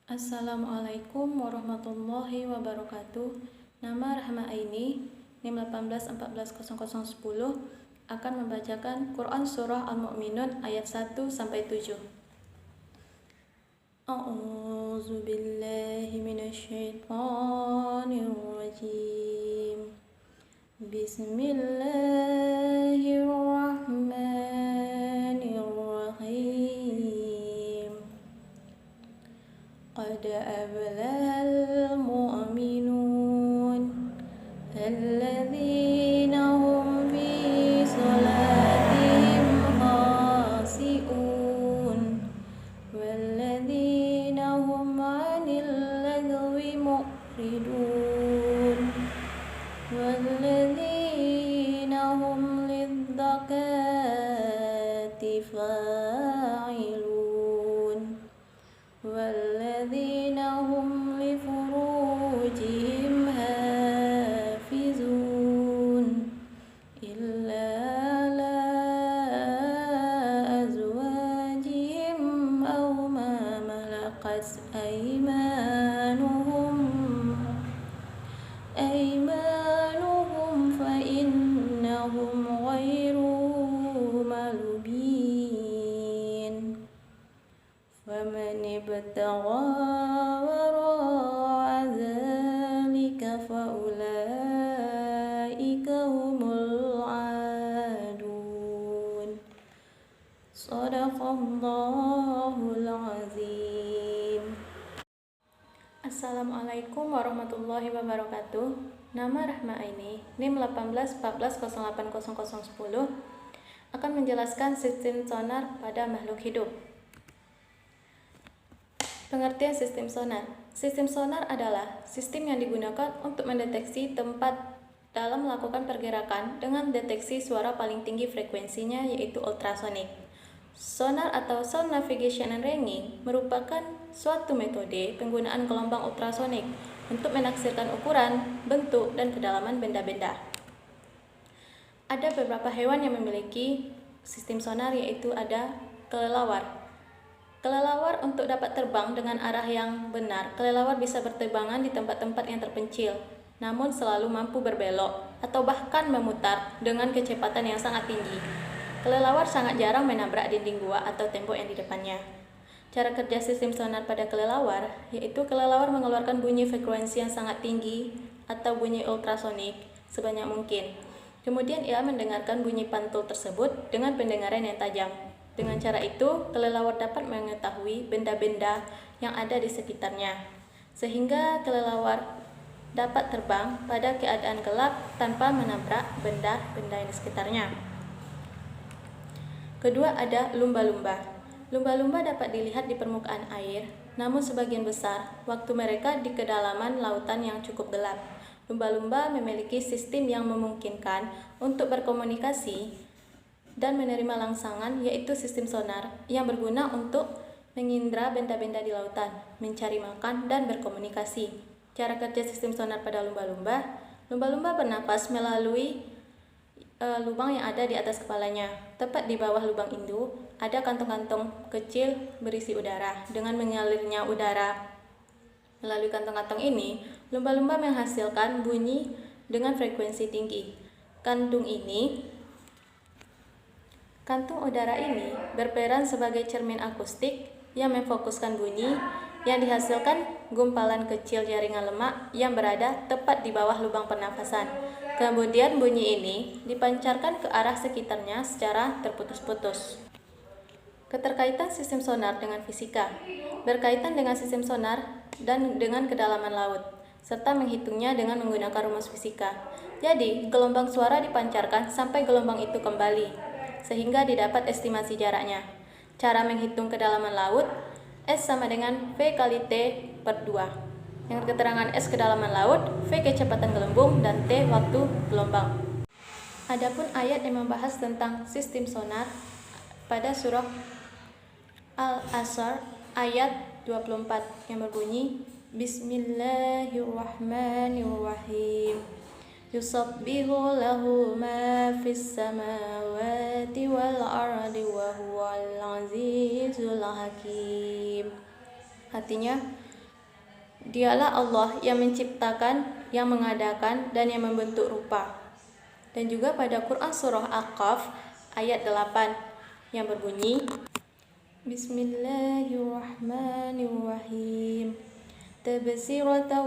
Assalamualaikum warahmatullahi wabarakatuh. Nama Rahma Aini, NIM 18140010, akan membacakan Quran Surah Al-Mu'minun ayat 1-7. A'udzu billahi minasyaitonir rajim. Bismillahirrahmanirrahim. قد أفلح المؤمنون الذين هم في صلاتهم خاشعون والذين هم عن اللغو معرضون والذين هم للزكاة فاعلون والذين هم لفروجهم حافظون إلا على أزواجهم أو ما ملكت أيمانهم فإنهم غير ملومين فمن ابتغى وراء ذلك فأولئك هم العادون. Shadaqallahul azim. Assalamualaikum warahmatullahi wabarakatuh. Nama Rahma Aini, NIM 1814080010, akan menjelaskan sistem sonar pada makhluk hidup. Pengertian sistem sonar. Sistem sonar adalah sistem yang digunakan untuk mendeteksi tempat dalam melakukan pergerakan dengan deteksi suara paling tinggi frekuensinya, yaitu ultrasonik. Sonar atau sound navigation and ranging merupakan suatu metode penggunaan gelombang ultrasonik untuk menaksirkan ukuran, bentuk, dan kedalaman benda-benda. Ada beberapa hewan yang memiliki sistem sonar, yaitu ada kelelawar. Kelelawar untuk dapat terbang dengan arah yang benar, kelelawar bisa berterbangan di tempat-tempat yang terpencil, namun selalu mampu berbelok atau bahkan memutar dengan kecepatan yang sangat tinggi. Kelelawar sangat jarang menabrak dinding gua atau tembok yang di depannya. Cara kerja sistem sonar pada kelelawar, yaitu kelelawar mengeluarkan bunyi frekuensi yang sangat tinggi atau bunyi ultrasonik sebanyak mungkin. Kemudian ia mendengarkan bunyi pantul tersebut dengan pendengaran yang tajam. Dengan cara itu, kelelawar dapat mengetahui benda-benda yang ada di sekitarnya, sehingga kelelawar dapat terbang pada keadaan gelap tanpa menabrak benda-benda di sekitarnya. Kedua, ada lumba-lumba. Lumba-lumba dapat dilihat di permukaan air, namun sebagian besar waktu mereka di kedalaman lautan yang cukup gelap. Lumba-lumba memiliki sistem yang memungkinkan untuk berkomunikasi dan menerima langsangan, yaitu sistem sonar yang berguna untuk mengindra benda-benda di lautan, mencari makan, dan berkomunikasi. Cara kerja sistem sonar pada lumba-lumba. Lumba-lumba bernapas melalui lubang yang ada di atas kepalanya. Tepat di bawah lubang induk ada kantong-kantong kecil berisi udara. Dengan mengalirnya udara melalui kantong-kantong ini, lumba-lumba menghasilkan bunyi dengan frekuensi tinggi. Kantung udara ini berperan sebagai cermin akustik yang memfokuskan bunyi yang dihasilkan gumpalan kecil jaringan lemak yang berada tepat di bawah lubang pernafasan. Kemudian bunyi ini dipancarkan ke arah sekitarnya secara terputus-putus. Keterkaitan sistem sonar dengan fisika. Berkaitan dengan sistem sonar dan dengan kedalaman laut, serta menghitungnya dengan menggunakan rumus fisika. Jadi, gelombang suara dipancarkan sampai gelombang itu kembali, sehingga didapat estimasi jaraknya. Cara menghitung kedalaman laut, S sama dengan V kali T per 2. Dengan keterangan S kedalaman laut, V kecepatan gelembung, dan T waktu gelombang. Adapun ayat yang membahas tentang sistem sonar pada surah Al-Asr ayat 24 yang berbunyi Bismillahirrahmanirrahim. Yusabbihu lahu ma fis samawati wal ardi wa huwal azizul hakim. Artinya, Dialah Allah yang menciptakan, yang mengadakan, dan yang membentuk rupa. Dan juga pada Quran Surah Al-Qaf ayat 8 yang berbunyi, Bismillahirrahmanirrahim. Tabsiratan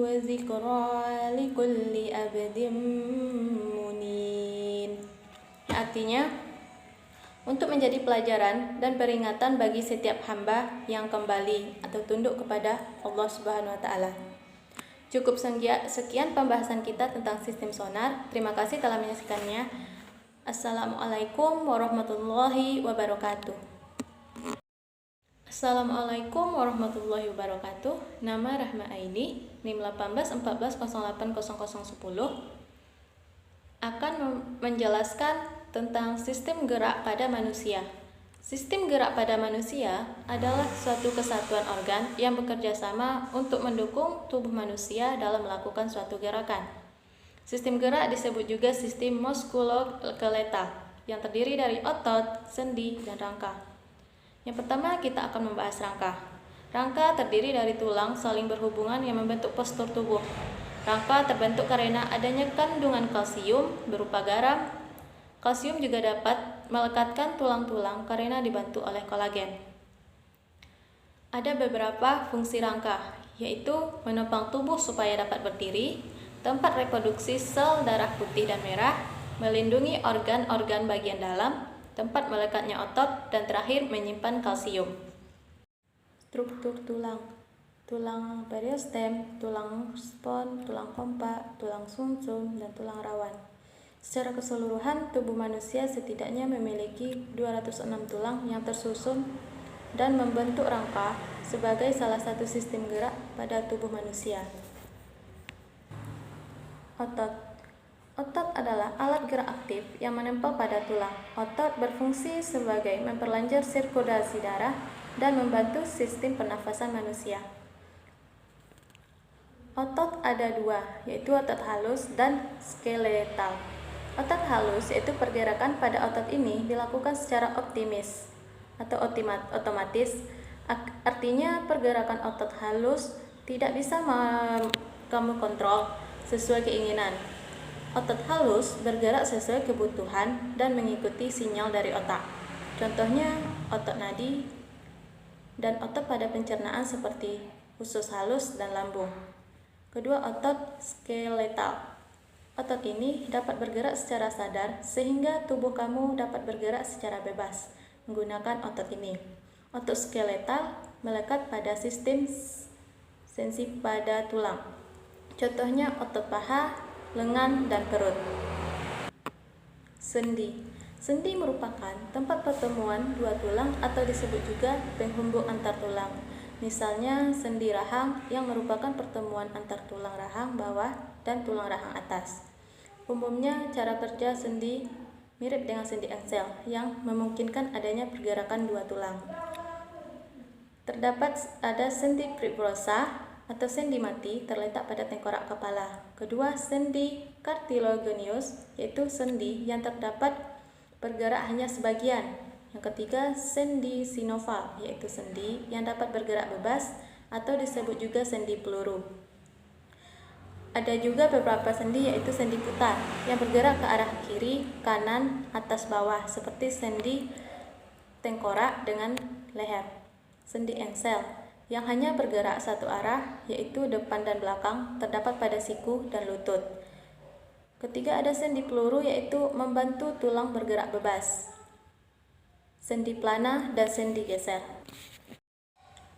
wa zikra likulli abdin munin. Artinya, untuk menjadi pelajaran dan peringatan bagi setiap hamba yang kembali atau tunduk kepada Allah Subhanahu wa taala. Cukup sekian pembahasan kita tentang sistem sonar. Terima kasih telah menyaksikannya. Assalamualaikum warahmatullahi wabarakatuh. Assalamualaikum warahmatullahi wabarakatuh. Nama Rahma Aini, NIM 1814080010, akan menjelaskan tentang sistem gerak pada manusia. Sistem gerak pada manusia adalah suatu kesatuan organ yang bekerja sama untuk mendukung tubuh manusia dalam melakukan suatu gerakan. Sistem gerak disebut juga sistem muskuloskeletal yang terdiri dari otot, sendi, dan rangka. Yang pertama kita akan membahas rangka. Rangka terdiri dari tulang saling berhubungan yang membentuk postur tubuh. Rangka terbentuk karena adanya kandungan kalsium berupa garam. Kalsium juga dapat melekatkan tulang-tulang karena dibantu oleh kolagen. Ada beberapa fungsi rangka, yaitu menopang tubuh supaya dapat berdiri, tempat reproduksi sel darah putih dan merah, melindungi organ-organ bagian dalam, tempat melekatnya otot, dan terakhir menyimpan kalsium. Struktur tulang: tulang periostem, tulang spon, tulang kompak, tulang sumsum, dan tulang rawan. Secara keseluruhan, tubuh manusia setidaknya memiliki 206 tulang yang tersusun dan membentuk rangka sebagai salah satu sistem gerak pada tubuh manusia. Otot. Otot adalah alat gerak aktif yang menempel pada tulang. Otot berfungsi sebagai memperlancar sirkulasi darah dan membantu sistem pernafasan manusia. Otot ada dua, yaitu otot halus dan skeletal. Otot halus yaitu pergerakan pada otot ini dilakukan secara otomatis. Artinya pergerakan otot halus tidak bisa kamu kontrol sesuai keinginan. Otot halus bergerak sesuai kebutuhan dan mengikuti sinyal dari otak. Contohnya otot nadi dan otot pada pencernaan seperti usus halus dan lambung. Kedua, otot skeletal. Otot ini dapat bergerak secara sadar sehingga tubuh kamu dapat bergerak secara bebas menggunakan otot ini. Otot skeletal melekat pada sistem sensi pada tulang. Contohnya otot paha, lengan, dan perut. Sendi. Sendi merupakan tempat pertemuan dua tulang atau disebut juga penghubung antar tulang. Misalnya sendi rahang yang merupakan pertemuan antar tulang rahang bawah dan tulang rahang atas. Umumnya cara kerja sendi mirip dengan sendi engsel yang memungkinkan adanya pergerakan dua tulang. Terdapat ada sendi fibrosa atau sendi mati terletak pada tengkorak kepala. Kedua, sendi cartilaginous yaitu sendi yang terdapat bergerak hanya sebagian. Yang ketiga, sendi sinoval, yaitu sendi yang dapat bergerak bebas atau disebut juga sendi peluru. Ada juga beberapa sendi yaitu sendi putar yang bergerak ke arah kiri, kanan, atas, bawah seperti sendi tengkorak dengan leher. Sendi engsel yang hanya bergerak satu arah yaitu depan dan belakang terdapat pada siku dan lutut. Ketiga, ada sendi peluru yaitu membantu tulang bergerak bebas. Sendi plana dan sendi geser.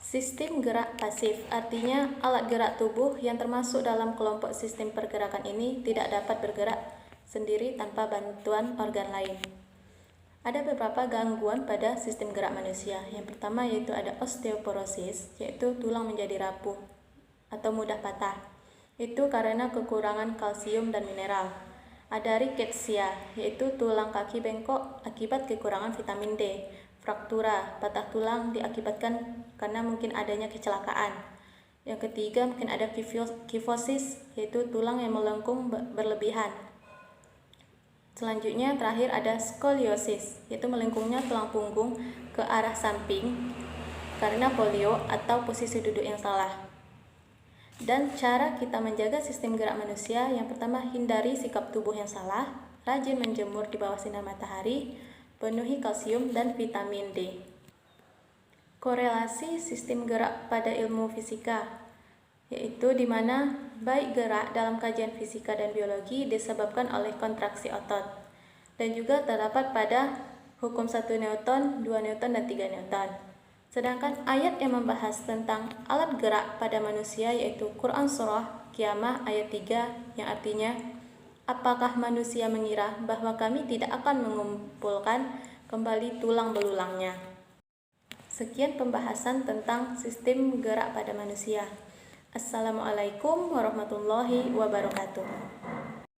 Sistem gerak pasif artinya alat gerak tubuh yang termasuk dalam kelompok sistem pergerakan ini tidak dapat bergerak sendiri tanpa bantuan organ lain. Ada beberapa gangguan pada sistem gerak manusia. Yang pertama yaitu ada osteoporosis, yaitu tulang menjadi rapuh atau mudah patah. Itu karena kekurangan kalsium dan mineral. Ada riketsia, yaitu tulang kaki bengkok akibat kekurangan vitamin D. Fraktura, patah tulang diakibatkan karena mungkin adanya kecelakaan. Yang ketiga mungkin ada kifosis, yaitu tulang yang melengkung berlebihan. Selanjutnya terakhir ada skoliosis, yaitu melengkungnya tulang punggung ke arah samping karena polio atau posisi duduk yang salah. Dan cara kita menjaga sistem gerak manusia, yang pertama, hindari sikap tubuh yang salah, rajin menjemur di bawah sinar matahari, penuhi kalsium dan vitamin D. Korelasi sistem gerak pada ilmu fisika, yaitu di mana baik gerak dalam kajian fisika dan biologi disebabkan oleh kontraksi otot, dan juga terdapat pada hukum 1 Newton, 2 Newton, dan 3 Newton. Sedangkan ayat yang membahas tentang alat gerak pada manusia yaitu Quran Surah Qiyamah ayat 3 yang artinya, apakah manusia mengira bahwa kami tidak akan mengumpulkan kembali tulang belulangnya. Sekian pembahasan tentang sistem gerak pada manusia. Assalamualaikum warahmatullahi wabarakatuh.